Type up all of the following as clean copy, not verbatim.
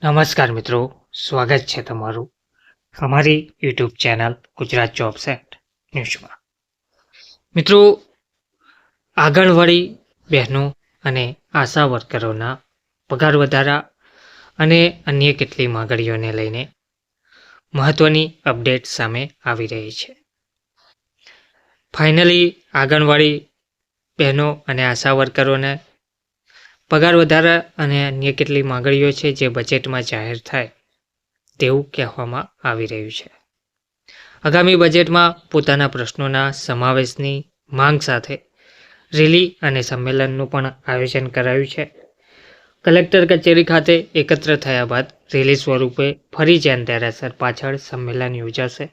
નમસ્કાર મિત્રો, સ્વાગત છે તમારું અમારી YouTube channel Gujarat jobs and ન્યૂઝમાં. મિત્રો, આંગણવાડી બહેનો અને આશા વર્કરોના પગાર વધારા અને અન્ય કેટલી માંગણીઓને લઈને મહત્વની અપડેટ સામે આવી રહી છે. ફાઇનલી આંગણવાડી બહેનો અને આશા વર્કરોને પગાર વધારા અને અન્ય કેટલી માંગણીઓ છે જે બજેટમાં જાહેર થાય તેવું કહેવામાં આવી રહ્યું છે. આગામી બજેટમાં પોતાના પ્રશ્નોના સમાવેશની માંગ સાથે રેલી અને સંમેલનનું પણ આયોજન કરાયું છે. કલેક્ટર કચેરી ખાતે એકત્ર થયા બાદ રેલી સ્વરૂપે ફરી જૈન દેરાસર પાછળ સંમેલન યોજાશે.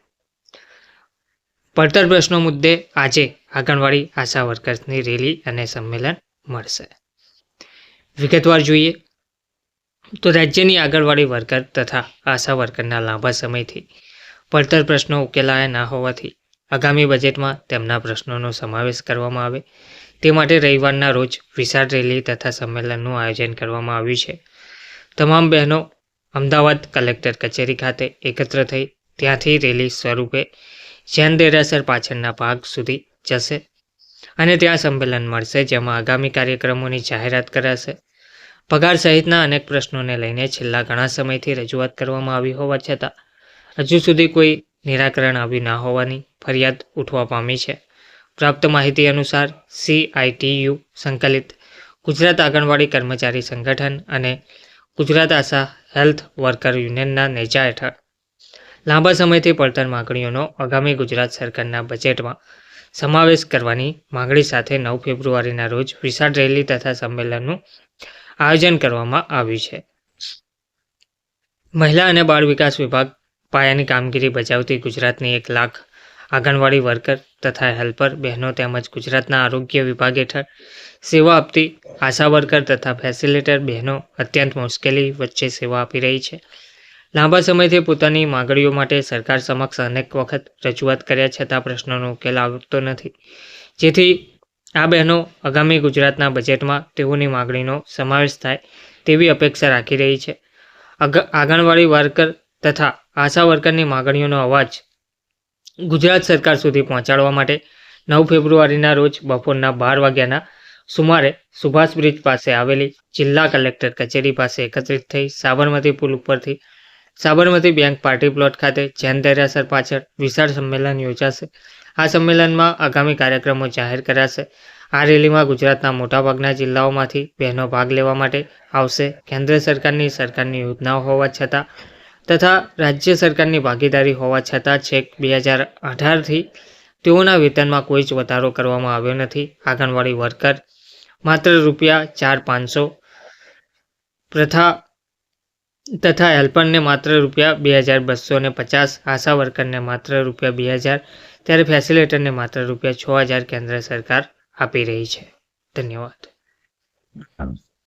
પડતર પ્રશ્નો મુદ્દે આજે આંગણવાડી આશા વર્કર્સની રેલી અને સંમેલન મળશે. વિગતવાર જોઈએ તો રાજ્યની આંગણવાડી વર્કર તથા આશા વર્કરના લાંબા સમયથી પડતર પ્રશ્નો ઉકેલાયા ના હોવાથી આગામી બજેટમાં તેમના પ્રશ્નોનો સમાવેશ કરવામાં આવે તે માટે રવિવારના રોજ વિશાળ રેલી તથા સંમેલનનું આયોજન કરવામાં આવ્યું છે. તમામ બહેનો અમદાવાદ કલેક્ટર કચેરી ખાતે એકત્ર થઈ ત્યાંથી રેલી સ્વરૂપે જૈન દેરાસર પાછળના ભાગ સુધી જશે અને ત્યાં સંમેલન મળશે, જેમાં આગામી કાર્યક્રમોની જાહેરાત કરાશે. પગાર સહિતના અનેક પ્રશ્નોને લઈને છેલ્લા ઘણા સમયથી રજૂઆત કરવામાં આવી હોવા છતાં હજુ સુધી કોઈ નિરાકરણ આવ્યું ના હોવાની ફરિયાદ ઉઠવા પામી છે. પ્રાપ્ત માહિતી અનુસાર CITU સંકલિત ગુજરાત આંગણવાડી કર્મચારી સંગઠન અને ગુજરાત આશા હેલ્થ વર્કર યુનિયનના નેજા હેઠળ લાંબા સમયથી પડતર માંગણીઓનો આગામી ગુજરાત સરકારના બજેટમાં સમાવેશ કરવાની માંગણી સાથે 9 ફેબ્રુઆરીના રોજ વિશાળ રેલી તથા સંમેલનનું આયોજન કરવામાં આવ્યું છે. મહિલા અને બાળ વિકાસ વિભાગ પાયાની કામગીરી બજાવતી ગુજરાતની 1 લાખ આંગણવાડી વર્કર તથા હેલ્પર બહેનો તેમજ ગુજરાતના આરોગ્ય વિભાગ હેઠળ સેવા આપતી આશા વર્કર તથા ફેસિલિટેટર બહેનો અત્યંત મુશ્કેલી વચ્ચે સેવા આપી રહી છે. લાંબા સમયથી પોતાની માંગણીઓ માટે સરકાર સમક્ષ અનેક વખત રજૂઆત કર્યા છતાં પ્રશ્નોનો ઉકેલ આવતો નથી, જેથી આ બહેનો આગામી ગુજરાતના બજેટમાં તેઓની માંગણીનો સમાવેશ થાય તેવી અપેક્ષા રાખી રહી છે. આંગણવાડી વર્કર તથા આશા વર્કરની માંગણીઓનો અવાજ ગુજરાત સરકાર સુધી પહોંચાડવા માટે 9 ફેબ્રુઆરીના રોજ બપોરના 12 વાગ્યાના સુમારે સુભાષ બ્રિજ પાસે આવેલી જિલ્લા કલેક્ટર કચેરી પાસે એકત્રિત થઈ સાબરમતી પુલ ઉપરથી સાબરમતી બેંક પાર્ટી પ્લોટ ખાતે જૈન દેરાસર પાછળ વિશાળ સંમેલન યોજાશે. આ સંમેલનમાં આગામી કાર્યક્રમો જાહેર કરાશે. આ રેલીમાં ગુજરાતના મોટાભાગના જિલ્લાઓમાંથી બહેનો ભાગ લેવા માટે આવશે. કેન્દ્ર સરકારની યોજનાઓ હોવા છતાં તથા રાજ્ય સરકારની ભાગીદારી હોવા છતાં છેક 2018થી તેઓના વેતનમાં કોઈ જ વધારો કરવામાં આવ્યો નથી. આંગણવાડી વર્કર માત્ર ₹500 તથા હેલ્પરને માત્ર ₹2250, આશા વર્કરને માત્ર ₹2000, ત્યારે ફેસિલિટેટરને માત્ર ₹6000 કેન્દ્ર સરકાર આપી રહી છે. ધન્યવાદ.